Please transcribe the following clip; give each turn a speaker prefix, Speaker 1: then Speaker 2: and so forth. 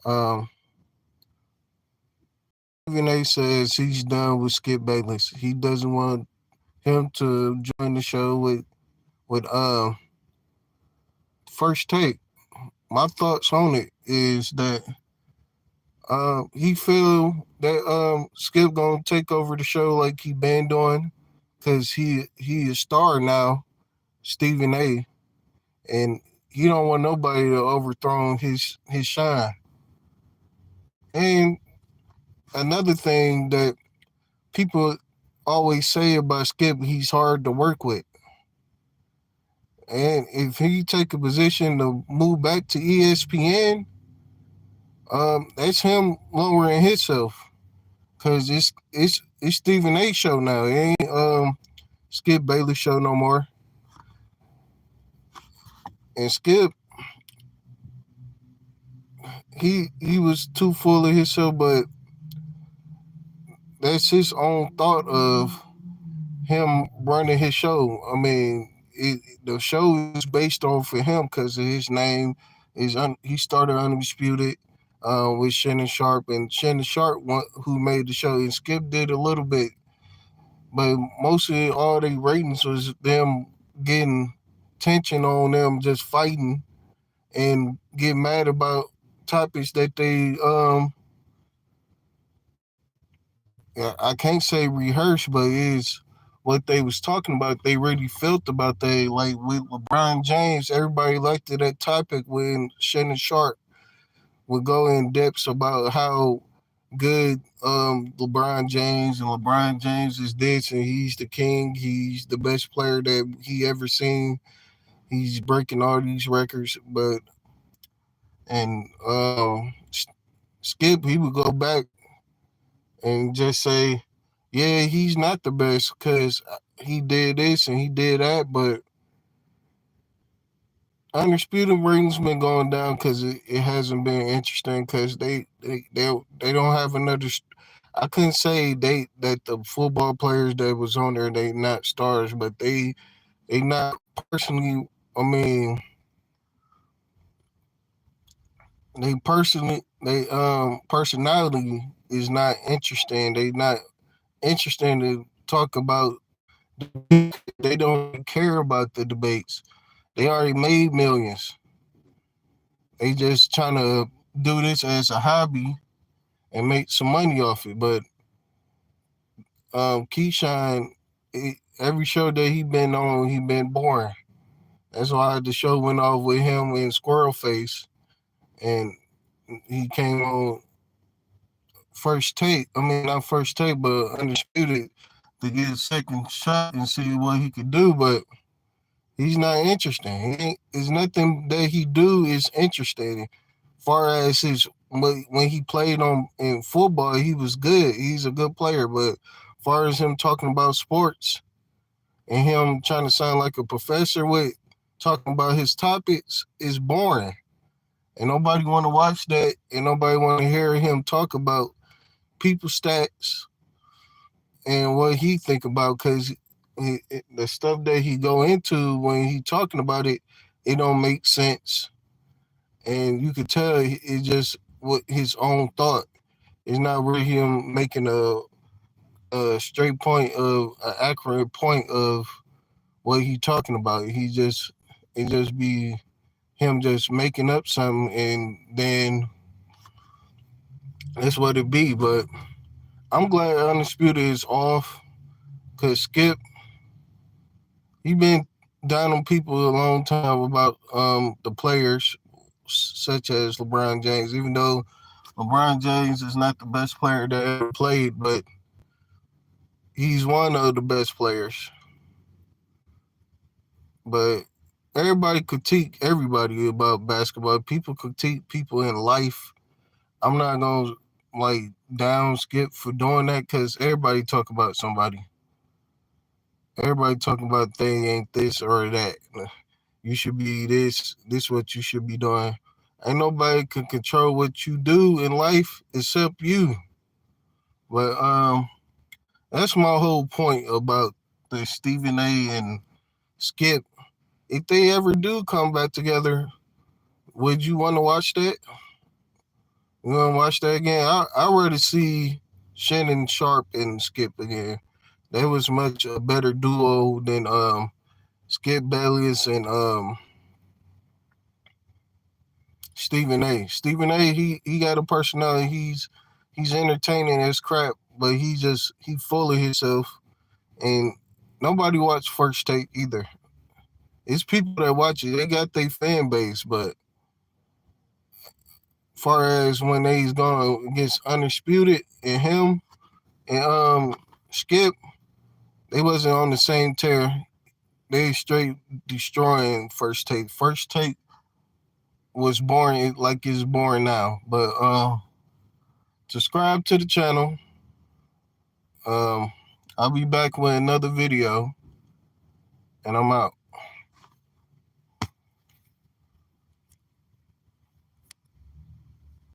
Speaker 1: Um, Stephen A. says he's done with Skip Bayless. He doesn't want him to join the show with First Take. My thoughts on it is that he feel that Skip gonna take over the show like he been doing because he is star now, Stephen A. And he don't want nobody to overthrow his shine. And another thing that people always say about Skip, he's hard to work with. And if he take a position to move back to ESPN, that's him lowering himself because it's Stephen A. show now. It ain't Skip Bayless show no more. And Skip, he was too full of himself, but that's his own thought of him running his show. I mean, the show is based on for him because his name he started Undisputed with Shannon Sharp, and Shannon Sharp who made the show, and Skip did a little bit, but mostly all the ratings was them getting tension on them just fighting and get mad about topics that they I can't say rehearsed, but is what they was talking about. They really felt about they like with LeBron James. Everybody liked it, that topic when Shannon Sharp would go in depths about how good LeBron James and LeBron James is this and he's the king. He's the best player that he ever seen. He's breaking all these records, but and Skip he would go back and just say, yeah, he's not the best because he did this and he did that, but Undisputed ratings been going down because it hasn't been interesting because they don't have another. I couldn't say that the football players that was on there they not stars, but they not personally. I mean, they personality is not interesting. They not interesting to talk about debates. They don't even care about the debates. They already made millions. They just trying to do this as a hobby and make some money off it. But Keyshawn, every show that he been on, he been boring. That's why the show went off with him in Squirrel Face, and he came on first take. I mean, not first take, but Undisputed to get a second shot and see what he could do. But he's not interesting. There's nothing that he do is interesting. Far as his when he played on in football, he was good. He's a good player. But far as him talking about sports and him trying to sound like a professor with talking about his topics is boring. And nobody want to watch that. And nobody want to hear him talk about people stats and what he think about because the stuff that he go into when he talking about it, it don't make sense, and you could tell it's just what his own thought. It's not really him making a straight point of an accurate point of what he talking about. It just be him just making up something, and then that's what it be. But I'm glad Undisputed is off because Skip he been down on people a long time about the players such as LeBron James, even though LeBron James is not the best player that ever played, but he's one of the best players. But everybody critique everybody about basketball. People critique people in life. I'm not gonna like down Skip for doing that because everybody talk about somebody. Everybody talking about they ain't this or that. You should be this. This what you should be doing. Ain't nobody can control what you do in life except you. But that's my whole point about the Stephen A. and Skip. If they ever do come back together, would you want to watch that? You want to watch that again? I rather see Shannon Sharp and Skip again. They was much a better duo than Skip Bayless and Stephen A. Stephen A. He got a personality. He's entertaining as crap, but he full of himself. And nobody watch First Take either. It's people that watch it. They got their fan base, but far as when they's going against Undisputed and him and Skip, they wasn't on the same tier. They straight destroying First Take. First Take was boring like it's boring now. But subscribe to the channel. Um, I'll be back with another video, and I'm out.